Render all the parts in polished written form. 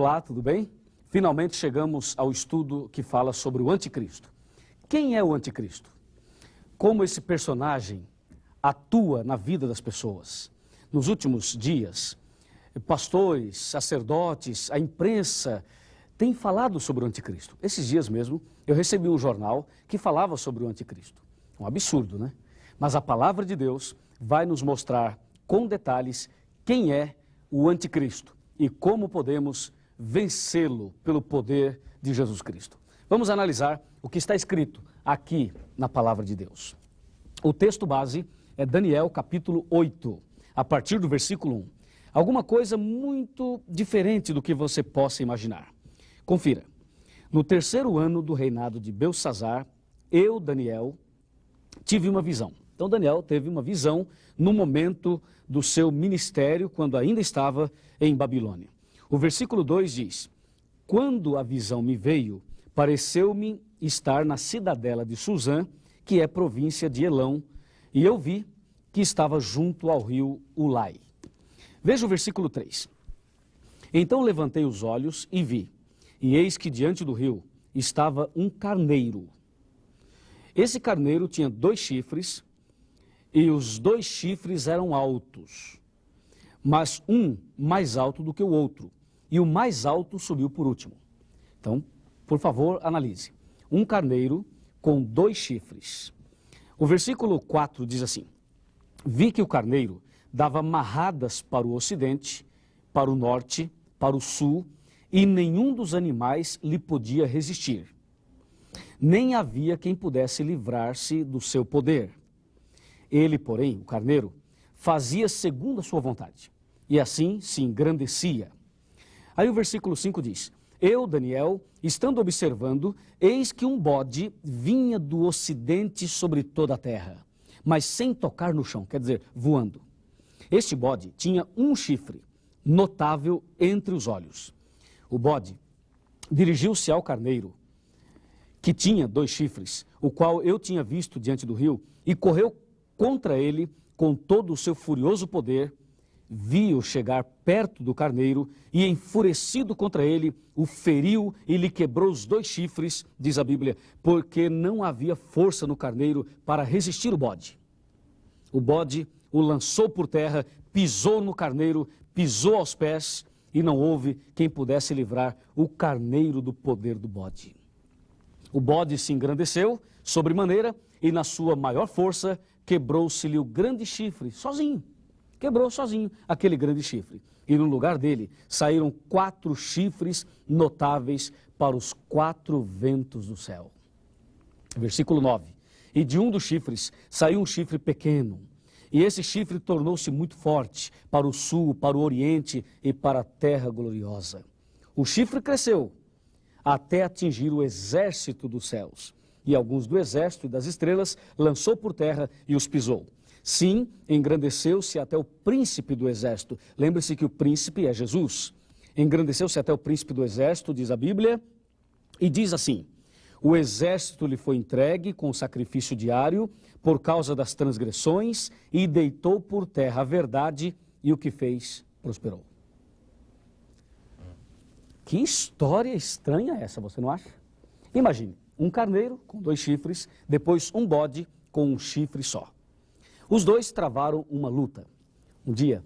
Olá, tudo bem? Finalmente chegamos ao estudo que fala sobre o anticristo. Quem é o anticristo? Como esse personagem atua na vida das pessoas? Nos últimos dias, pastores, sacerdotes, a imprensa têm falado sobre o anticristo. Esses dias mesmo, eu recebi um jornal que falava sobre o anticristo. Um absurdo, né? Mas a palavra de Deus vai nos mostrar com detalhes quem é o anticristo e como podemos vencê-lo pelo poder de Jesus Cristo. Vamos analisar o que está escrito aqui na palavra de Deus. O texto base é Daniel capítulo 8, a partir do versículo 1. Alguma coisa muito diferente do que você possa imaginar. Confira. No terceiro ano do reinado de Belsassar, eu, Daniel, tive uma visão. Então Daniel teve uma visão no momento do seu ministério, quando ainda estava em Babilônia. O versículo 2 diz: quando a visão me veio, pareceu-me estar na cidadela de Suzã, que é província de Elão, e eu vi que estava junto ao rio Ulai. Veja o versículo 3. Então levantei os olhos e vi, e eis que diante do rio estava um carneiro. Esse carneiro tinha 2 chifres, e os 2 chifres eram altos, mas um mais alto do que o outro, e o mais alto subiu por último. Então, por favor, analise. Um carneiro com 2 chifres. O versículo 4 diz assim: vi que o carneiro dava marradas para o ocidente, para o norte, para o sul, e nenhum dos animais lhe podia resistir. Nem havia quem pudesse livrar-se do seu poder. Ele, porém, o carneiro, fazia segundo a sua vontade, e assim se engrandecia. Aí o versículo 5 diz: eu, Daniel, estando observando, eis que um bode vinha do ocidente sobre toda a terra, mas sem tocar no chão, quer dizer, voando. Este bode tinha um chifre, notável entre os olhos. O bode dirigiu-se ao carneiro, que tinha 2 chifres, o qual eu tinha visto diante do rio, e correu contra ele com todo o seu furioso poder. Vi-o chegar perto do carneiro e, enfurecido contra ele, o feriu e lhe quebrou os 2 chifres, diz a Bíblia, porque não havia força no carneiro para resistir o bode. O bode o lançou por terra, pisou no carneiro, pisou aos pés, e não houve quem pudesse livrar o carneiro do poder do bode. O bode se engrandeceu sobremaneira e, na sua maior força, quebrou-se-lhe o grande chifre, sozinho. Quebrou sozinho aquele grande chifre. E no lugar dele saíram 4 chifres notáveis para os 4 ventos do céu. Versículo 9. E de um dos chifres saiu um chifre pequeno. E esse chifre tornou-se muito forte para o sul, para o oriente e para a terra gloriosa. O chifre cresceu até atingir o exército dos céus. E alguns do exército e das estrelas lançou por terra e os pisou. Sim, engrandeceu-se até o príncipe do exército. Lembre-se que o príncipe é Jesus. Engrandeceu-se até o príncipe do exército, diz a Bíblia, e diz assim: o exército lhe foi entregue com sacrifício diário por causa das transgressões e deitou por terra a verdade, e o que fez prosperou. Que história estranha é essa, você não acha? Imagine, um carneiro com 2 chifres, depois um bode com um chifre só. Os 2 travaram uma luta. Um dia,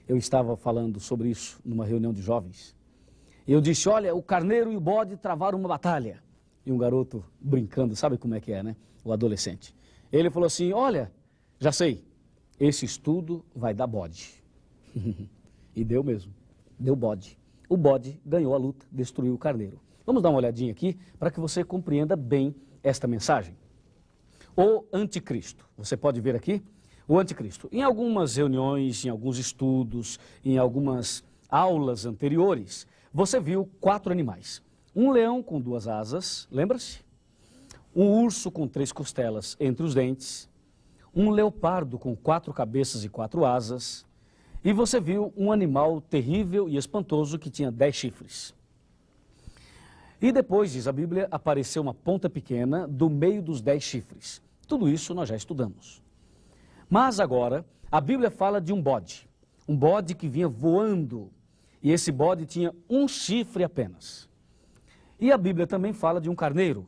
eu estava falando sobre isso numa reunião de jovens. Eu disse: olha, o carneiro e o bode travaram uma batalha. E um garoto brincando, sabe como é que é, né? O adolescente. Ele falou assim: olha, já sei, esse estudo vai dar bode. E deu mesmo, deu bode. O bode ganhou a luta, destruiu o carneiro. Vamos dar uma olhadinha aqui para que você compreenda bem esta mensagem. O anticristo, você pode ver aqui, o anticristo. Em algumas reuniões, em alguns estudos, em algumas aulas anteriores, você viu 4 animais. Um leão com 2 asas, lembra-se? Um urso com 3 costelas entre os dentes, um leopardo com 4 cabeças e 4 asas, e você viu um animal terrível e espantoso que tinha 10 chifres. E depois, diz a Bíblia, apareceu uma ponta pequena do meio dos 10 chifres. Tudo isso nós já estudamos. Mas agora, a Bíblia fala de um bode que vinha voando e esse bode tinha um chifre apenas. E a Bíblia também fala de um carneiro.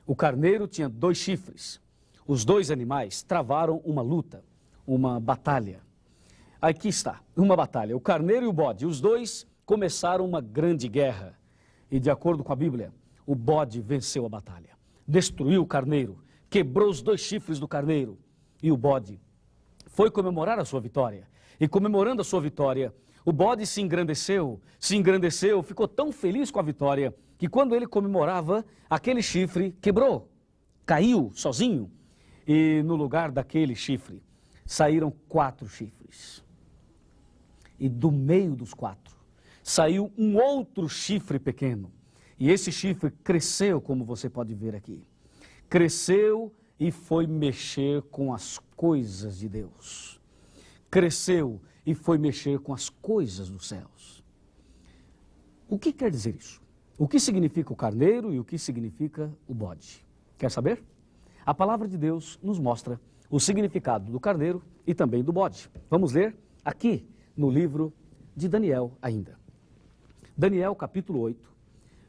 O carneiro tinha 2 chifres. Os 2 animais travaram uma luta, uma batalha. Aqui está, uma batalha. O carneiro e o bode, os 2 começaram uma grande guerra. E de acordo com a Bíblia, o bode venceu a batalha. Destruiu o carneiro, quebrou os 2 chifres do carneiro. E o bode foi comemorar a sua vitória. E comemorando a sua vitória, o bode se engrandeceu, ficou tão feliz com a vitória, que quando ele comemorava, aquele chifre quebrou, caiu sozinho. E no lugar daquele chifre, saíram 4 chifres. E do meio dos 4, saiu um outro chifre pequeno. E esse chifre cresceu, como você pode ver aqui. Cresceu e foi mexer com as coisas de Deus. Cresceu e foi mexer com as coisas dos céus. O que quer dizer isso? O que significa o carneiro e o que significa o bode? Quer saber? A palavra de Deus nos mostra o significado do carneiro e também do bode. Vamos ler aqui no livro de Daniel ainda. Daniel capítulo 8,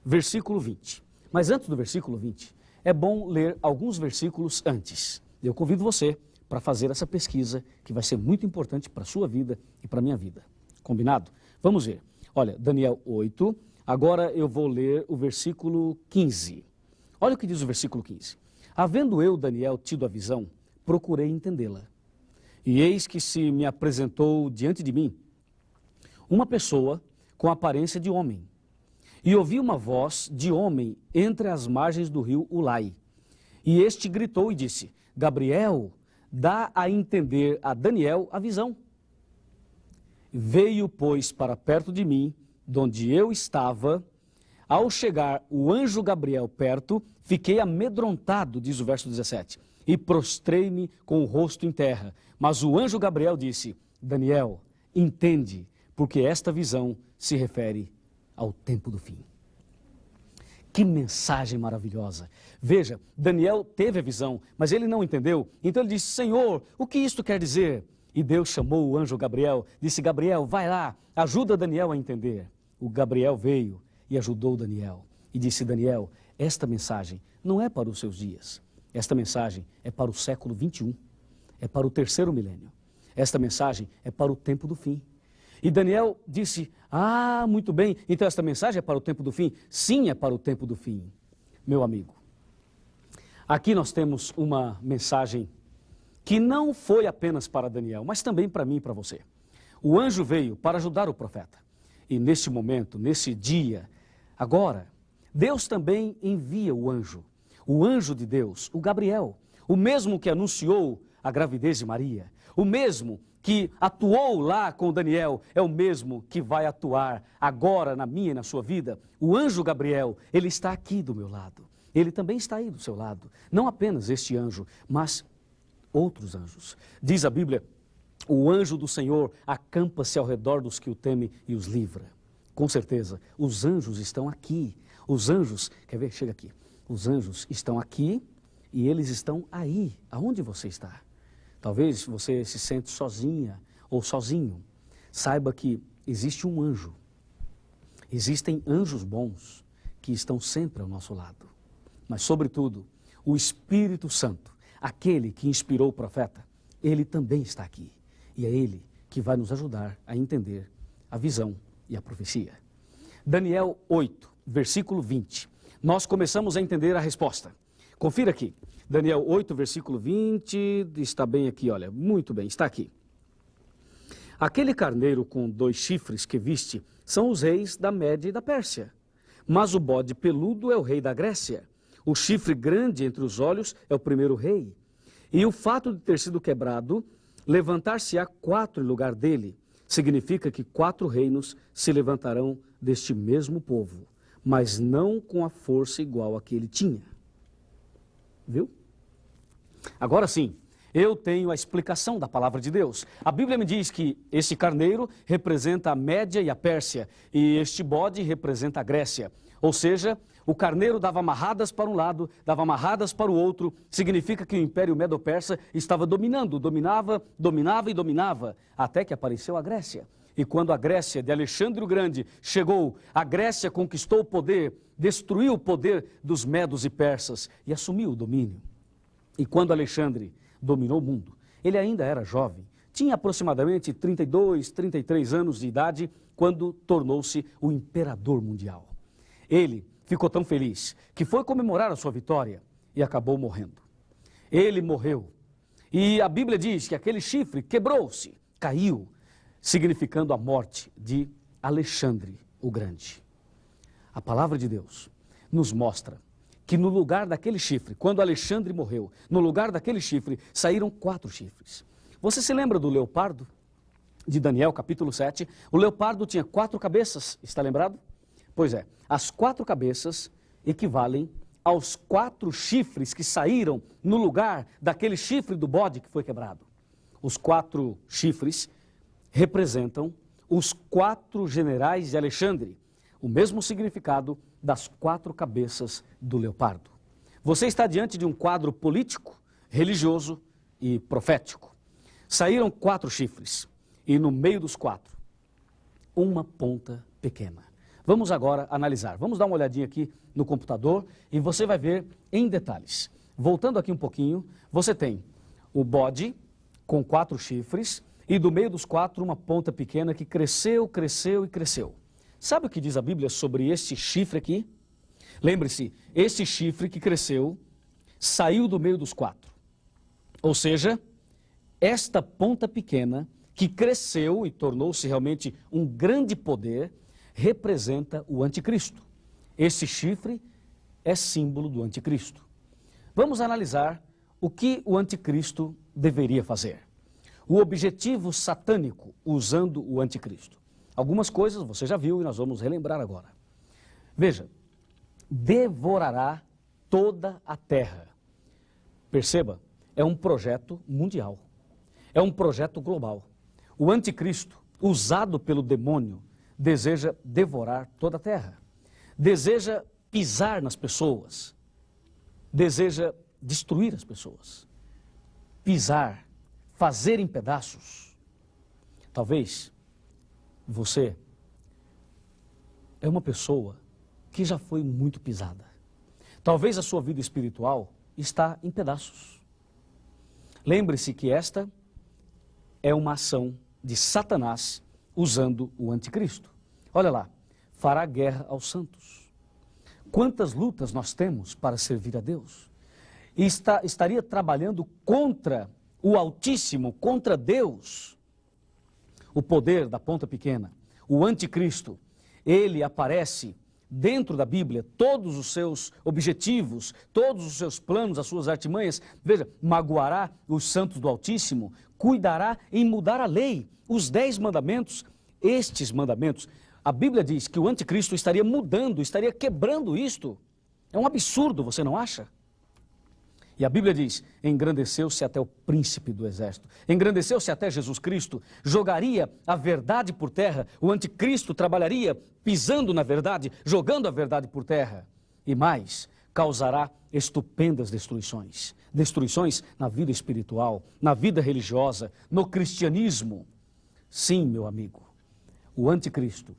versículo 20. Mas antes do versículo 20, é bom ler alguns versículos antes. Eu convido você para fazer essa pesquisa, que vai ser muito importante para a sua vida e para a minha vida. Combinado? Vamos ver. Olha, Daniel 8, agora eu vou ler o versículo 15. Olha o que diz o versículo 15. Havendo eu, Daniel, tido a visão, procurei entendê-la. E eis que se me apresentou diante de mim uma pessoa com aparência de homem. E ouvi uma voz de homem entre as margens do rio Ulai. E este gritou e disse: Gabriel, dá a entender a Daniel a visão. Veio, pois, para perto de mim, donde eu estava. Ao chegar o anjo Gabriel perto, fiquei amedrontado, diz o verso 17, e prostrei-me com o rosto em terra. Mas o anjo Gabriel disse: Daniel, entende, porque esta visão se refere ao tempo do fim. Que mensagem maravilhosa. Veja, Daniel teve a visão, mas ele não entendeu. Então ele disse: Senhor, o que isto quer dizer? E Deus chamou o anjo Gabriel, disse: Gabriel, vai lá, ajuda Daniel a entender. O Gabriel veio e ajudou Daniel. E disse: Daniel, esta mensagem não é para os seus dias. Esta mensagem é para o século 21. É para o 3º milênio. Esta mensagem é para o tempo do fim. E Daniel disse: ah, muito bem, então esta mensagem é para o tempo do fim? Sim, é para o tempo do fim. Meu amigo, aqui nós temos uma mensagem que não foi apenas para Daniel, mas também para mim e para você. O anjo veio para ajudar o profeta. E neste momento, nesse dia, agora, Deus também envia o anjo de Deus, o Gabriel, o mesmo que anunciou a gravidez de Maria, o mesmo que atuou lá com Daniel, é o mesmo que vai atuar agora na minha e na sua vida. O anjo Gabriel, ele está aqui do meu lado. Ele também está aí do seu lado. Não apenas este anjo, mas outros anjos. Diz a Bíblia: o anjo do Senhor acampa-se ao redor dos que o temem e os livra. Com certeza, os anjos estão aqui. Os anjos, quer ver? Chega aqui. Os anjos estão aqui e eles estão aí, aonde você está. Talvez você se sente sozinha ou sozinho. Saiba que existe um anjo. Existem anjos bons que estão sempre ao nosso lado. Mas, sobretudo, o Espírito Santo, aquele que inspirou o profeta, ele também está aqui. E é ele que vai nos ajudar a entender a visão e a profecia. Daniel 8, versículo 20. Nós começamos a entender a resposta. Confira aqui. Daniel 8, versículo 20, está bem aqui, olha, muito bem, está aqui. Aquele carneiro com 2 chifres que viste são os reis da Média e da Pérsia. Mas o bode peludo é o rei da Grécia. O chifre grande entre os olhos é o primeiro rei. E o fato de ter sido quebrado, levantar-se-á 4 em lugar dele. Significa que 4 reinos se levantarão deste mesmo povo, mas não com a força igual a que ele tinha. Viu? Agora sim, eu tenho a explicação da palavra de Deus. A Bíblia me diz que esse carneiro representa a Média e a Pérsia, e este bode representa a Grécia. Ou seja, o carneiro dava amarradas para um lado, dava amarradas para o outro, significa que o Império Medo-Persa estava dominava, até que apareceu a Grécia. E quando a Grécia de Alexandre o Grande chegou, a Grécia conquistou o poder, destruiu o poder dos medos e persas e assumiu o domínio. E quando Alexandre dominou o mundo, ele ainda era jovem, tinha aproximadamente 32, 33 anos de idade quando tornou-se o imperador mundial. Ele ficou tão feliz que foi comemorar a sua vitória e acabou morrendo. Ele morreu. E a Bíblia diz que aquele chifre quebrou-se, caiu, significando a morte de Alexandre o Grande. A palavra de Deus nos mostra que no lugar daquele chifre, quando Alexandre morreu, no lugar daquele chifre saíram 4 chifres. Você se lembra do leopardo? De Daniel, capítulo 7. O leopardo tinha 4 cabeças, está lembrado? Pois é, as 4 cabeças equivalem aos 4 chifres que saíram no lugar daquele chifre do bode que foi quebrado. Os 4 chifres representam os 4 generais de Alexandre, o mesmo significado das 4 cabeças do leopardo. Você está diante de um quadro político, religioso e profético. Saíram 4 chifres e no meio dos 4, uma ponta pequena. Vamos agora analisar. Vamos dar uma olhadinha aqui no computador e você vai ver em detalhes. Voltando aqui um pouquinho, você tem o bode com 4 chifres e do meio dos 4 uma ponta pequena que cresceu, cresceu e cresceu. Sabe o que diz a Bíblia sobre este chifre aqui? Lembre-se, esse chifre que cresceu saiu do meio dos 4. Ou seja, esta ponta pequena que cresceu e tornou-se realmente um grande poder representa o anticristo. Esse chifre é símbolo do anticristo. Vamos analisar o que o anticristo deveria fazer. O objetivo satânico usando o anticristo. Algumas coisas você já viu e nós vamos relembrar agora. Veja, devorará toda a terra. Perceba, é um projeto mundial. É um projeto global. O anticristo, usado pelo demônio, deseja devorar toda a terra. Deseja pisar nas pessoas. Deseja destruir as pessoas. Pisar, fazer em pedaços. Talvez você é uma pessoa que já foi muito pisada. Talvez a sua vida espiritual está em pedaços. Lembre-se que esta é uma ação de Satanás usando o anticristo. Olha lá, fará guerra aos santos. Quantas lutas nós temos para servir a Deus? E estaria trabalhando contra o Altíssimo, contra Deus. O poder da ponta pequena, o anticristo, ele aparece dentro da Bíblia, todos os seus objetivos, todos os seus planos, as suas artimanhas. Veja, magoará os santos do Altíssimo, cuidará em mudar a lei, os 10 mandamentos. Estes mandamentos, a Bíblia diz que o anticristo estaria mudando, estaria quebrando isto. É um absurdo, você não acha? E a Bíblia diz, engrandeceu-se até o príncipe do exército, engrandeceu-se até Jesus Cristo, jogaria a verdade por terra, o anticristo trabalharia pisando na verdade, jogando a verdade por terra. E mais, causará estupendas destruições. Destruições na vida espiritual, na vida religiosa, no cristianismo. Sim, meu amigo, o anticristo,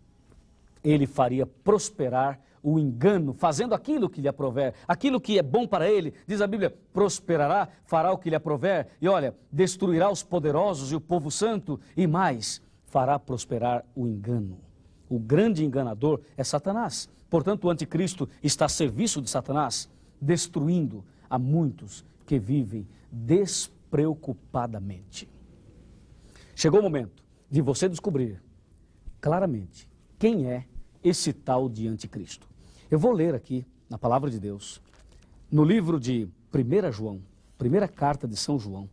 ele faria prosperar o engano, fazendo aquilo que lhe aprover, aquilo que é bom para ele. Diz a Bíblia, prosperará, fará o que lhe aprover, e olha, destruirá os poderosos e o povo santo, e mais, fará prosperar o engano. O grande enganador é Satanás. Portanto, o anticristo está a serviço de Satanás, destruindo a muitos que vivem despreocupadamente. Chegou o momento de você descobrir claramente quem é esse tal de anticristo. Eu vou ler aqui, na palavra de Deus, no livro de 1 João, primeira carta de São João,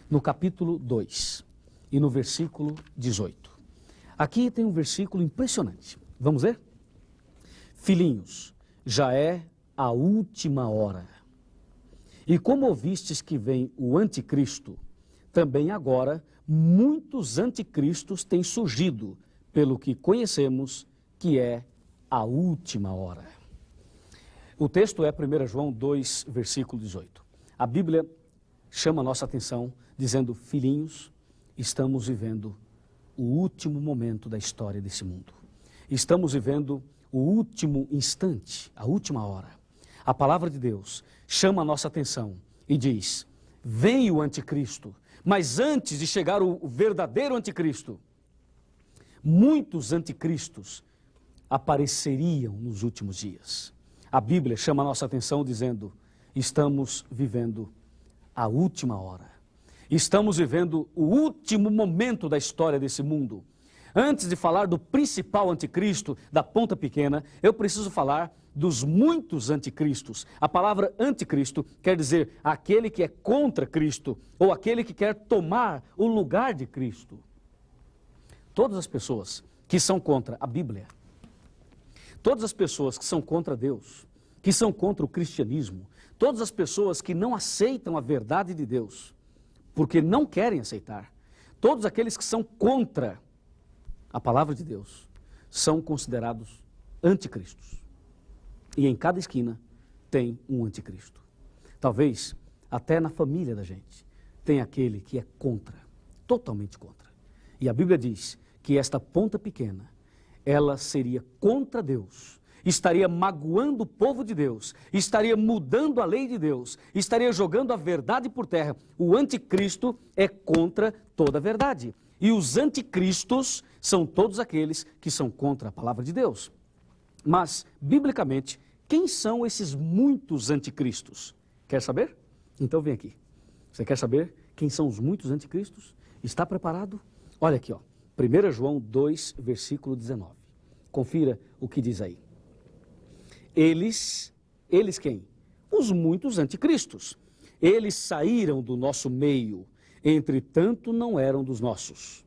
no capítulo 2 e no versículo 18. Aqui tem um versículo impressionante. Vamos ver? Filhinhos, já é a última hora. E como ouvistes que vem o anticristo, também agora muitos anticristos têm surgido, pelo que conhecemos que é a última hora. O texto é 1 João 2, versículo 18. A Bíblia chama a nossa atenção dizendo, filhinhos, estamos vivendo o último momento da história desse mundo. Estamos vivendo o último instante, a última hora. A palavra de Deus chama a nossa atenção e diz: vem o anticristo, mas antes de chegar o verdadeiro anticristo, muitos anticristos apareceriam nos últimos dias. A Bíblia chama a nossa atenção dizendo: estamos vivendo a última hora. Estamos vivendo o último momento da história desse mundo. Antes de falar do principal anticristo, da ponta pequena, eu preciso falar dos muitos anticristos. A palavra anticristo quer dizer aquele que é contra Cristo, ou aquele que quer tomar o lugar de Cristo. Todas as pessoas que são contra a Bíblia, todas as pessoas que são contra Deus, que são contra o cristianismo, todas as pessoas que não aceitam a verdade de Deus, porque não querem aceitar, todos aqueles que são contra a palavra de Deus, são considerados anticristos. E em cada esquina tem um anticristo. Talvez até na família da gente tem aquele que é contra, totalmente contra. E a Bíblia diz que esta ponta pequena, ela seria contra Deus, estaria magoando o povo de Deus, estaria mudando a lei de Deus, estaria jogando a verdade por terra. O anticristo é contra toda a verdade. E os anticristos são todos aqueles que são contra a palavra de Deus. Mas, biblicamente, quem são esses muitos anticristos? Quer saber? Então vem aqui. Você quer saber quem são os muitos anticristos? Está preparado? Olha aqui, ó. 1 João 2, versículo 19. Confira o que diz aí. Eles quem? Os muitos anticristos. Eles saíram do nosso meio, entretanto não eram dos nossos.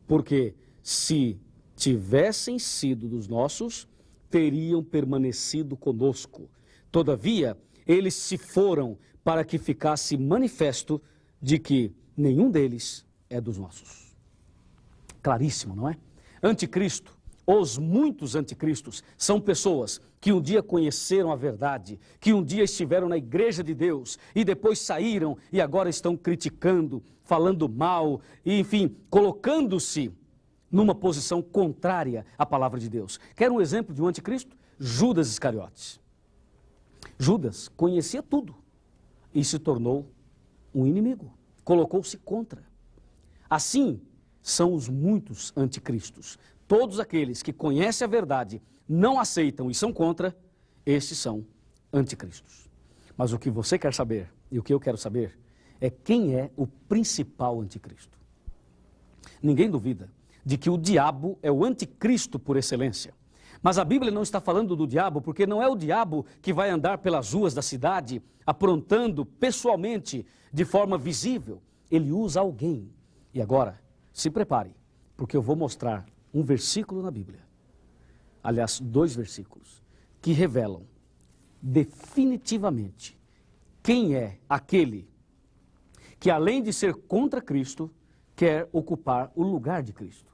Porque se tivessem sido dos nossos, teriam permanecido conosco. Todavia, eles se foram para que ficasse manifesto de que nenhum deles é dos nossos. Claríssimo, não é? Anticristo, os muitos anticristos, são pessoas que um dia conheceram a verdade, que um dia estiveram na igreja de Deus e depois saíram e agora estão criticando, falando mal, e, enfim, colocando-se numa posição contrária à palavra de Deus. Quer um exemplo de um anticristo? Judas Iscariotes. Judas conhecia tudo e se tornou um inimigo, colocou-se contra. Assim são os muitos anticristos. Todos aqueles que conhecem a verdade, não aceitam e são contra, estes são anticristos. Mas o que você quer saber, e o que eu quero saber, é quem é o principal anticristo. Ninguém duvida de que o diabo é o anticristo por excelência. Mas a Bíblia não está falando do diabo, porque não é o diabo que vai andar pelas ruas da cidade, aprontando pessoalmente, de forma visível. Ele usa alguém. E agora, se prepare, porque eu vou mostrar um versículo na Bíblia, aliás, 2 versículos, que revelam definitivamente quem é aquele que, além de ser contra Cristo, quer ocupar o lugar de Cristo.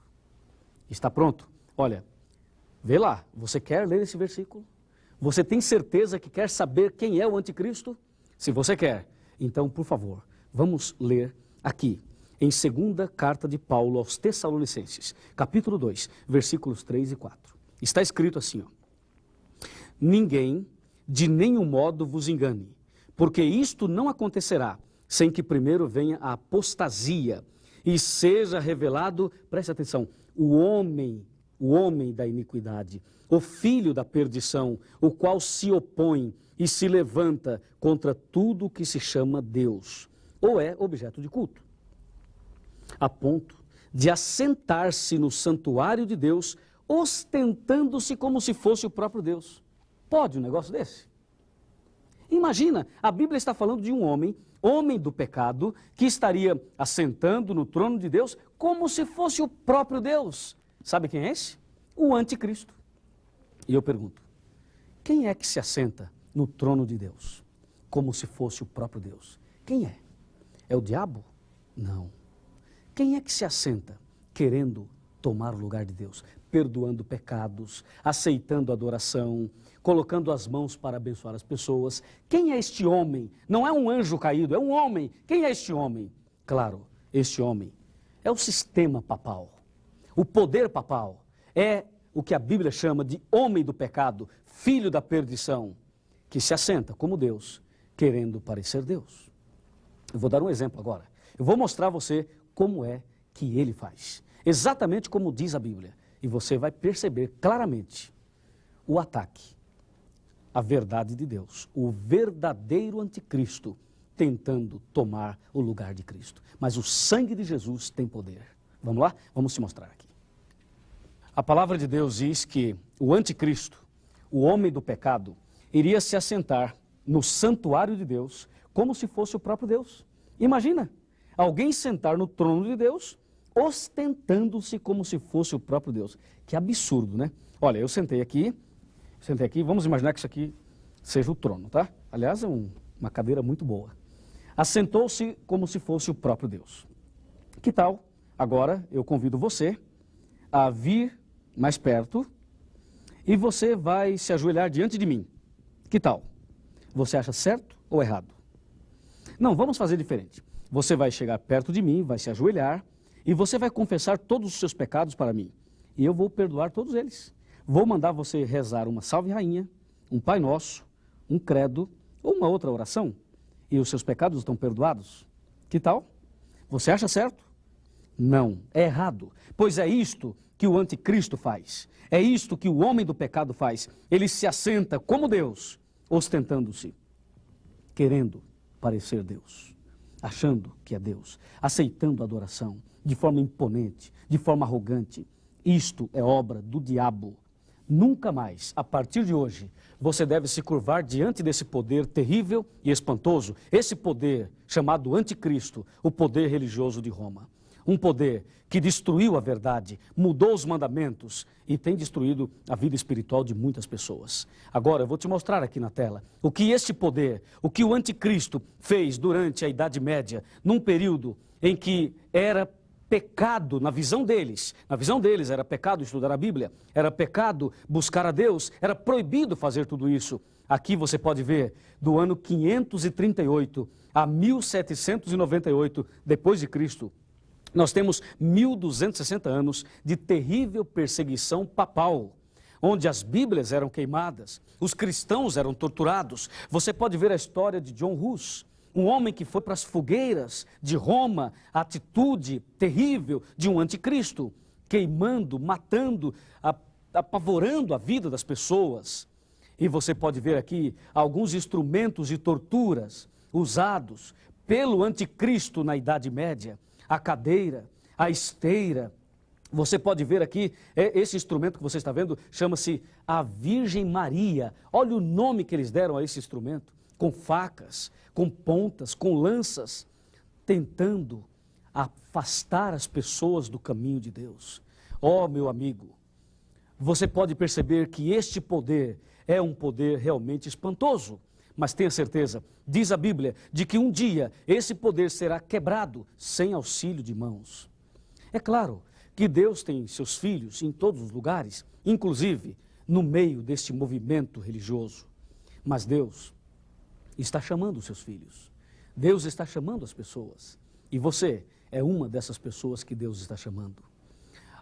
Está pronto? Olha, vê lá, você quer ler esse versículo? Você tem certeza que quer saber quem é o anticristo? Se você quer, então, por favor, vamos ler aqui, em 2ª carta de Paulo aos Tessalonicenses, capítulo 2, versículos 3 e 4. Está escrito assim, ó: ninguém de nenhum modo vos engane, porque isto não acontecerá sem que primeiro venha a apostasia e seja revelado, preste atenção, o homem da iniquidade, o filho da perdição, o qual se opõe e se levanta contra tudo que se chama Deus, ou é objeto de culto, a ponto de assentar-se no santuário de Deus, ostentando-se como se fosse o próprio Deus. Pode um negócio desse? Imagina, a Bíblia está falando de um homem do pecado, que estaria assentando no trono de Deus como se fosse o próprio Deus. Sabe quem é esse? O anticristo. E eu pergunto, quem é que se assenta no trono de Deus como se fosse o próprio Deus? Quem é? É o diabo? Não. Quem é que se assenta querendo tomar o lugar de Deus, perdoando pecados, aceitando adoração, colocando as mãos para abençoar as pessoas? Quem é este homem? Não é um anjo caído, é um homem. Quem é este homem? Claro, este homem é o sistema papal. O poder papal é o que a Bíblia chama de homem do pecado, filho da perdição, que se assenta como Deus, querendo parecer Deus. Eu vou dar um exemplo agora. Eu vou mostrar a você como é que ele faz. Exatamente como diz a Bíblia. E você vai perceber claramente o ataque à verdade de Deus. O verdadeiro anticristo tentando tomar o lugar de Cristo. Mas o sangue de Jesus tem poder. Vamos lá? Vamos te mostrar aqui. A palavra de Deus diz que o anticristo, o homem do pecado, iria se assentar no santuário de Deus como se fosse o próprio Deus. Imagina, alguém sentar no trono de Deus, ostentando-se como se fosse o próprio Deus. Que absurdo, né? Olha, eu sentei aqui, vamos imaginar que isso aqui seja o trono, tá? Aliás, é uma cadeira muito boa. Assentou-se como se fosse o próprio Deus. Que tal? Agora eu convido você a vir mais perto e você vai se ajoelhar diante de mim. Que tal? Você acha certo ou errado? Não, vamos fazer diferente. Você vai chegar perto de mim, vai se ajoelhar e você vai confessar todos os seus pecados para mim. E eu vou perdoar todos eles. Vou mandar você rezar uma Salve Rainha, um Pai Nosso, um credo ou uma outra oração. E os seus pecados estão perdoados. Que tal? Você acha certo? Não, é errado. Pois é isto que o anticristo faz. É isto que o homem do pecado faz. Ele se assenta como Deus, ostentando-se, querendo parecer Deus, achando que é Deus, aceitando a adoração de forma imponente, de forma arrogante. Isto é obra do diabo. Nunca mais, a partir de hoje, você deve se curvar diante desse poder terrível e espantoso, esse poder chamado anticristo, o poder religioso de Roma. Um poder que destruiu a verdade, mudou os mandamentos e tem destruído a vida espiritual de muitas pessoas. Agora eu vou te mostrar aqui na tela o que este poder, o que o anticristo fez durante a Idade Média, num período em que era pecado na visão deles. Na visão deles era pecado estudar a Bíblia, era pecado buscar a Deus, era proibido fazer tudo isso. Aqui você pode ver, do ano 538 a 1798 depois de Cristo, nós temos 1260 anos de terrível perseguição papal, onde as Bíblias eram queimadas, os cristãos eram torturados. Você pode ver a história de John Hus, um homem que foi para as fogueiras de Roma, a atitude terrível de um anticristo, queimando, matando, apavorando a vida das pessoas. E você pode ver aqui alguns instrumentos de torturas usados pelo anticristo na Idade Média. A cadeira, a esteira. Você pode ver aqui, esse instrumento que você está vendo, chama-se a Virgem Maria. Olha o nome que eles deram a esse instrumento, com facas, com pontas, com lanças, tentando afastar as pessoas do caminho de Deus. Oh, meu amigo, você pode perceber que este poder é um poder realmente espantoso. Mas tenha certeza, diz a Bíblia, de que um dia esse poder será quebrado sem auxílio de mãos. É claro que Deus tem seus filhos em todos os lugares, inclusive no meio deste movimento religioso. Mas Deus está chamando os seus filhos. Deus está chamando as pessoas. E você é uma dessas pessoas que Deus está chamando.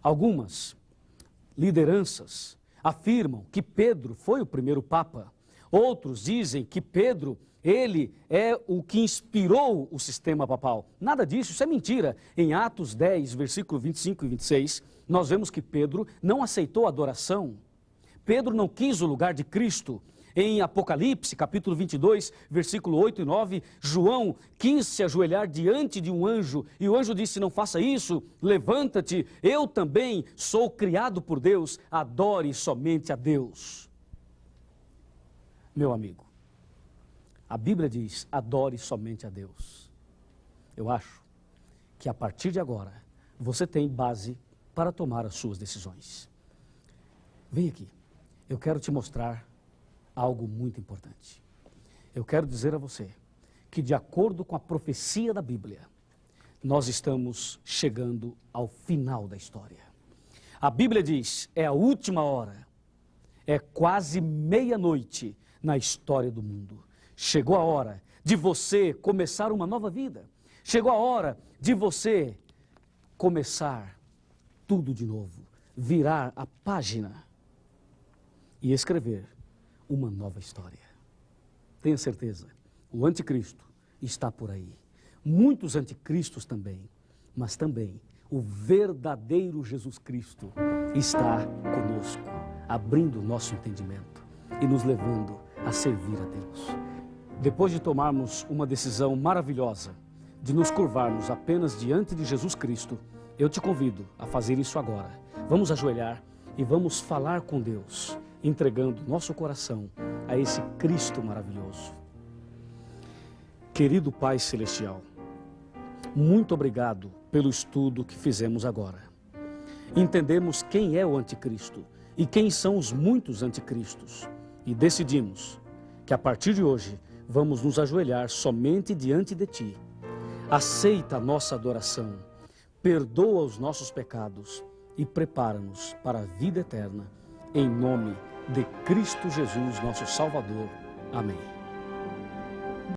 Algumas lideranças afirmam que Pedro foi o primeiro Papa. Outros dizem que Pedro, ele é o que inspirou o sistema papal. Nada disso, isso é mentira. Em Atos 10, versículo 25 e 26, nós vemos que Pedro não aceitou a adoração. Pedro não quis o lugar de Cristo. Em Apocalipse, capítulo 22, versículo 8 e 9, João quis se ajoelhar diante de um anjo, e o anjo disse, não faça isso, levanta-te, eu também sou criado por Deus, adore somente a Deus. Meu amigo, a Bíblia diz, adore somente a Deus. Eu acho que a partir de agora, você tem base para tomar as suas decisões. Vem aqui, eu quero te mostrar algo muito importante. Eu quero dizer a você que, de acordo com a profecia da Bíblia, nós estamos chegando ao final da história. A Bíblia diz, é a última hora, é quase meia-noite na história do mundo. Chegou a hora de você começar uma nova vida. Chegou a hora de você começar tudo de novo, virar a página e escrever uma nova história. Tenha certeza, o anticristo está por aí. Muitos anticristos também, mas também o verdadeiro Jesus Cristo está conosco, abrindo o nosso entendimento e nos levando a servir a Deus. Depois de tomarmos uma decisão maravilhosa, de nos curvarmos apenas diante de Jesus Cristo, eu te convido a fazer isso agora. Vamos ajoelhar e vamos falar com Deus, entregando nosso coração a esse Cristo maravilhoso. Querido Pai Celestial, muito obrigado pelo estudo que fizemos agora. Entendemos quem é o anticristo e quem são os muitos anticristos e decidimos que a partir de hoje vamos nos ajoelhar somente diante de Ti. Aceita a nossa adoração, perdoa os nossos pecados e prepara-nos para a vida eterna, em nome de Cristo Jesus, nosso Salvador. Amém.